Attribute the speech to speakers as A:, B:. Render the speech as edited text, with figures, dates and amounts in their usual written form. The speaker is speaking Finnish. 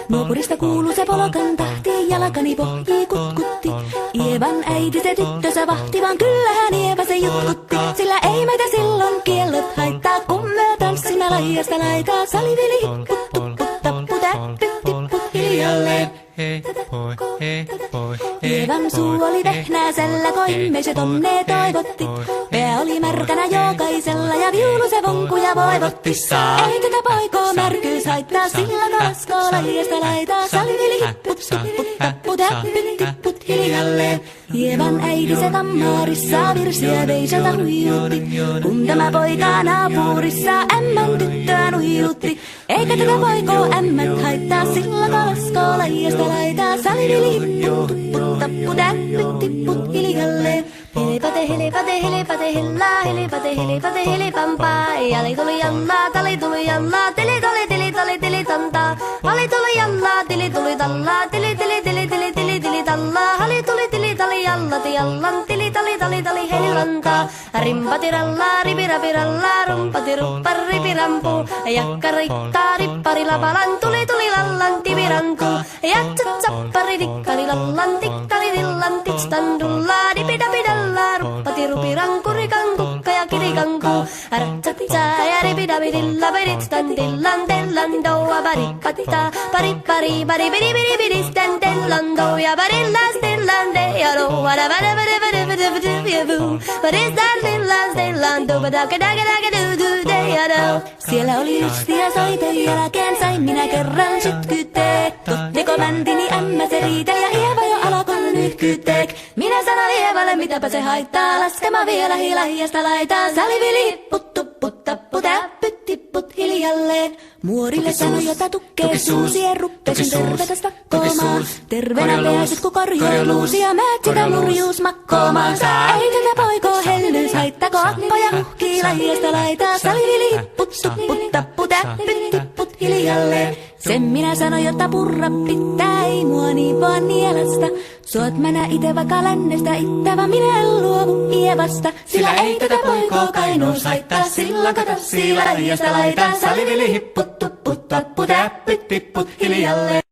A: Nuopurista kuuluu se polokan tahti, jalkani pohjii kutkutti. Ievan äiti se tyttönsä vahti, vaan kyllähän Ieva se jutkutti. Sillä ei meitä silloin kiellot haittaa, kun me tanssimme laidasta laitaa. Salivili hipput, tupput, tapput, äppyt, tipput hiljalleen.
B: Hei poi,
A: Ievan suu oli vehnäisellä, koimme se tonne toivotti. Pää oli märkänä jokaisella ja viulu se vonkuja voivotti. Ei tätä poikoo märkyys haittaa, sillä kalaskoo laidasta laitaa. Salivili hipput, tupput, tapput, äppyt, tipput hiljalleen. Ievan äiti se kammarissa virsiä veiseltä huijutti. Kun tämä poika naapurissa ämmän tyttöä nuijutti. Eikä tätä poikoo ämmät haittaa, sillä kalaskoo laidasta laitaa. Salivili hipput, tupput, tapput, äppyt, tipput hiljalleen. Helepate, helepate, helepate, hellaa, helepate, helepate, helepampaa. Jali tuli jallaa, tali tuli jallaa, tili tuli, tili tuli, tili tantaa. Hali tuli jallaa, tili tuli tallaa, tili tili, tili tili, tili tili tallaa. Hali tuli, tili tali jallati jallan, tili tali, tali tali, helilantaa. Rimpati rallaa, ripirapi rallaa, rumpati ruppar, ripirampu. Jakka rikkaa, rippari lapalan, tuli tuli lallan, tivirantu. Jatsat sappari, dikkali lallan, tikkali dillan, tikstan dullaa, dipidapidalla. Ruppati rupiranku, rikanku, ja kirikanku. Ratsatsaa ja ripidapidilla, piditstan dillan, dellan, doa, parippatta. Paripari, paripidi, bidi, bidistan, dellan, doa, parillas, dillan, deado. What is that dillan, dillan, doa, daga, daga, daga, do, do, deado. Siellä oli lystiä soiton jälkeen, sain minä kerran sytkyteek. Totteko mäntini ämmä se riiteli ja Ieva jo alkoi nyhkyteek. Minä sanon Ievalle, mitäpä se haittaa, laskema vielä hiljasta laitaa. Salivili hipput, tupput, tapput, äppyt, tipput hiljalleen. Muorille sanoi, jota tukkee suusien ruppesin tervetäs takkoomaan. Terveenä pääsit, kun korjoiluusi ja määt sitä murjuus makkoomaan. Ei tätä poikoo hellyys haittako, akkoja huhkii laidasta laitaa. Salivili hipput, tupput, tapput, äppyt, tipput hiljalleen. Sen minä sanoin, jota purra pitää, ei mua niin vaan nielasta. Suot mä nää ite vaikka lännestä ittävä, minä en luovu Ievasta. Sillä ei tätä poikoo kainuus haittaa, silloin kato laidasta laitaa. Salivili hipput, tupput, tapput, äppyt, tipput hiljalleen.